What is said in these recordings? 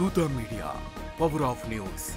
దూత media, power of news.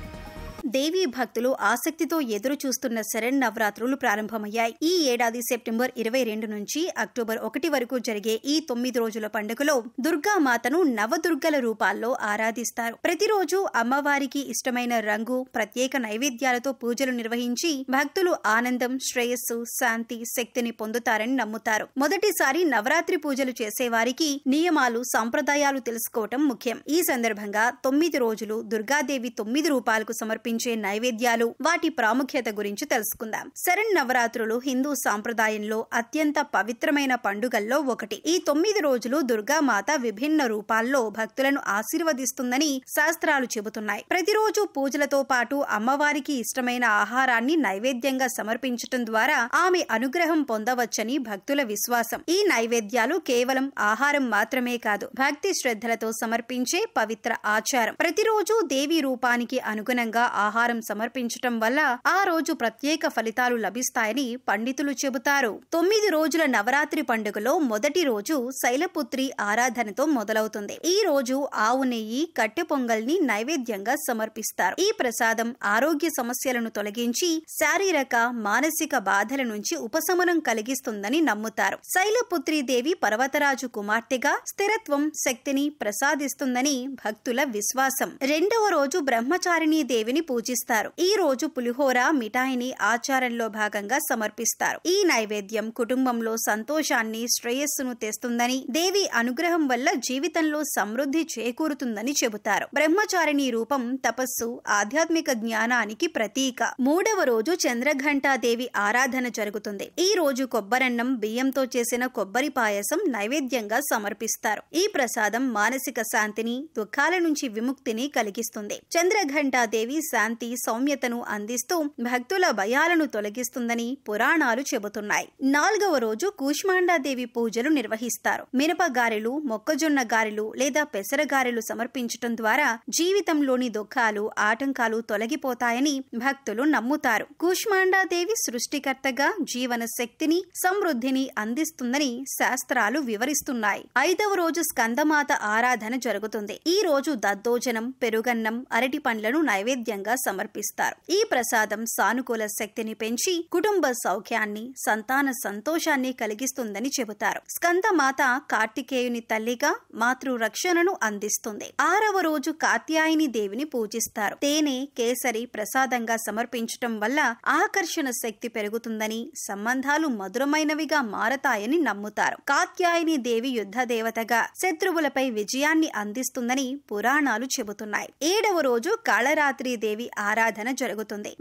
దేవీ భక్తులు ఆసక్తితో ఎదురు చూస్తున్న శరన్నవరాత్రులు ప్రారంభమయ్యాయి. ఈ ఏడాది సెప్టెంబర్ 22 నుంచి అక్టోబర్ 1 వరకు జరిగే ఈ 9 రోజుల పండుగలో దుర్గామాతను నవదుర్గల రూపాల్లో ఆరాధిస్తారు. ప్రతిరోజు అమ్మవారికి ఇష్టమైన రంగు, ప్రత్యేక నైవేద్యాలతో పూజలు నిర్వహించి భక్తులు ఆనందం, శ్రేయస్సు, శాంతి, శక్తిని పొందుతారని నమ్ముతారు. మొదటిసారి నవరాత్రి పూజలు చేసేవారికి నియమాలు, సంప్రదాయాలు తెలుసుకోవటం ముఖ్యం. ఈ సందర్భంగా 9 రోజులు దుర్గాదేవి 9 రూపాలకు సమర్పించే నైవేద్యాలు, వాటి ప్రాముఖ్యత గురించి తెలుసుకుందాం. శరన్నవరాత్రులు హిందూ సాంప్రదాయంలో అత్యంత పవిత్రమైన పండుగల్లో ఒకటి. ఈ 9 రోజులు దుర్గామాత విభిన్న రూపాల్లో భక్తులను ఆశీర్వదిస్తుందని శాస్త్రాలు చెబుతున్నాయి. ప్రతిరోజు పూజలతో పాటు అమ్మవారికి ఇష్టమైన ఆహారాన్ని నైవేద్యంగా సమర్పించటం ద్వారా ఆమె అనుగ్రహం పొందవచ్చని భక్తుల విశ్వాసం. ఈ నైవేద్యాలు కేవలం ఆహారం మాత్రమే కాదు, భక్తి శ్రద్ధలతో సమర్పించే పవిత్ర ఆచారం. ప్రతిరోజు దేవి రూపానికి అనుగుణంగా ఆహారం సమర్పించటం వల్ల ఆ రోజు ప్రత్యేక ఫలితాలు లభిస్తాయని పండితులు చెబుతారు. 9 రోజుల నవరాత్రి పండుగలో మొదటి రోజు శైలపుత్రి ఆరాధనతో మొదలవుతుంది. ఈ రోజు ఆవు నెయ్యి, కట్టె పొంగల్ని నైవేద్యంగా సమర్పిస్తారు. ఈ ప్రసాదం ఆరోగ్య సమస్యలను తొలగించి శారీరక, మానసిక బాధల నుంచి ఉపశమనం కలిగిస్తుందని నమ్ముతారు. శైలపుత్రి దేవి పర్వతరాజు కుమార్తెగా స్థిరత్వం, శక్తిని ప్రసాదిస్తుందని భక్తుల విశ్వాసం. రెండవ రోజు బ్రహ్మచారిణీ దేవిని పూజిస్తారు. ఈ రోజు పులిహోర, మిఠాయిని ఆచారంలో భాగంగా సమర్పిస్తారు. ఈ నైవేద్యం కుటుంబంలో సంతోషాన్ని, శ్రేయస్సును తెస్తుందని, దేవి అనుగ్రహం వల్ల జీవితంలో సమృద్ధి చేకూరుతుందని చెబుతారు. బ్రహ్మచారిణీ రూపం తపస్సు, ఆధ్యాత్మిక జ్ఞానానికి ప్రతీక. మూడవ రోజు చంద్రఘంటాదేవి ఆరాధన జరుగుతుంది. ఈ రోజు కొబ్బరన్నం, బియ్యంతో చేసిన కొబ్బరి పాయసం నైవేద్యంగా సమర్పిస్తారు. ఈ ప్రసాదం మానసిక శాంతిని, దుఃఖాల నుంచి విముక్తిని కలిగిస్తుంది. చంద్రఘంటాదేవి శాంతి, సౌమ్యతను అందిస్తూ భక్తుల భయాలను తొలగిస్తుందని పురాణాలు చెబుతున్నాయి. 4వ రోజు కూష్మాండాదేవి పూజలు నిర్వహిస్తారు. మినపగారెలు, మొక్కజొన్న గారెలు లేదా పెసరగారెలు సమర్పించటం ద్వారా జీవితంలోని దుఃఖాలు, ఆటంకాలు తొలగిపోతాయని భక్తులు నమ్ముతారు. కూష్మాండాదేవి సృష్టికర్తగా జీవన శక్తిని, సమృద్ధిని అందిస్తుందని శాస్త్రాలు వివరిస్తున్నాయి. 5వ రోజు స్కందమాత ఆరాధన జరుగుతుంది. ఈ రోజు దద్దోజనం, పెరుగన్నం, అరటి పండ్లను నైవేద్యంగా సమర్పిస్తారు. ఈ ప్రసాదం సానుకూల శక్తిని పెంచి కుటుంబ సౌఖ్యాన్ని, సంతాన సంతోషాన్ని కలిగిస్తుందని చెబుతారు. స్కందమాత కార్తికేయుని తల్లిగా మాతృ రక్షణను అందిస్తుంది. 6వ రోజు కాత్యాయని దేవిని పూజిస్తారు. తేనె, కేసరి ప్రసాదంగా సమర్పించటం వల్ల ఆకర్షణ శక్తి పెరుగుతుందని, సంబంధాలు మధురమైనవిగా మారతాయని నమ్ముతారు. కాత్యాయని దేవి యుద్ధ దేవతగా శత్రువులపై విజయాన్ని అందిస్తుందని పురాణాలు చెబుతున్నాయి. 7వ రోజు కాళరాత్రి దేవి ఆరాధన జరుగుతుంది.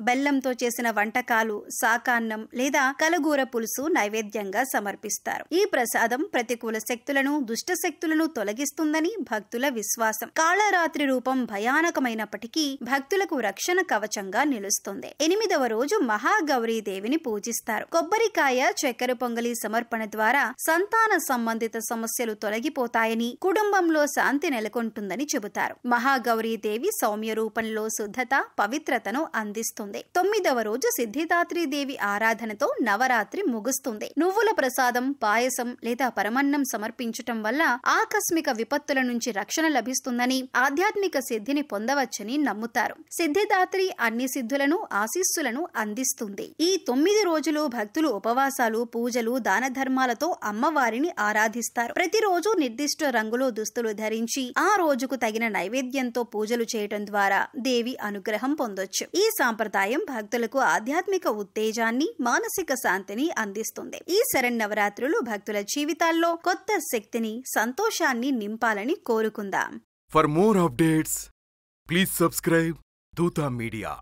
బెల్లంతో చేసిన వంటకాలు, శాకాన్నం లేదా కలగూర పులుసు నైవేద్యంగా సమర్పిస్తారు. ఈ ప్రసాదం ప్రతికూల శక్తులను, దుష్ట శక్తులను తొలగిస్తుందని భక్తుల విశ్వాసం. కాళరాత్రి రూపం భయానకమైనప్పటికీ భక్తులకు రక్షణ కవచంగా నిలుస్తుంది. 8వ రోజు మహాగౌరీ దేవిని పూజిస్తారు. కొబ్బరికాయ, చక్కెర పొంగలి సమర్పణ ద్వారా సంతాన సంబంధిత సమస్యలు తొలగిపోతాయని, కుటుంబంలో శాంతి నెలకొంటుందని చెబుతారు. మహాగౌరీ దేవి సౌమ్య రూపంలో శుద్ధత, పవిత్రతను అందిస్తుంది. 9వ రోజు సిద్ధిదాత్రి దేవి ఆరాధనతో నవరాత్రి ముగుస్తుంది. నువ్వుల ప్రసాదం, పాయసం లేదా పరమన్నం సమర్పించటం వల్ల ఆకస్మిక విపత్తుల నుంచి రక్షణ లభిస్తుందని, ఆధ్యాత్మిక సిద్ధిని పొందవచ్చని నమ్ముతారు. సిద్ధిదాత్రి అన్ని సిద్ధులను, ఆశీస్సులను అందిస్తుంది. ఈ 9 రోజులు భక్తులు ఉపవాసాలు, పూజలు, దాన ధర్మాలతో అమ్మవారిని ఆరాధిస్తారు. ప్రతిరోజు నిర్దిష్ట రంగులో దుస్తులు ధరించి ఆ రోజుకు తగిన నైవేద్యంతో పూజలు చేయటం ద్వారా దేవి అనుగ్రహం పొందొచ్చు. ఈ సాంప్రదాయం భక్తులకు ఆధ్యాత్మిక ఉత్తేజాన్ని, మానసిక శాంతిని అందిస్తుంది. ఈ శరన్నవరాత్రులు భక్తుల జీవితాల్లో కొత్త శక్తిని, సంతోషాన్ని నింపాలని కోరుకుందాం. For more updates please subscribe దూత మీడియా.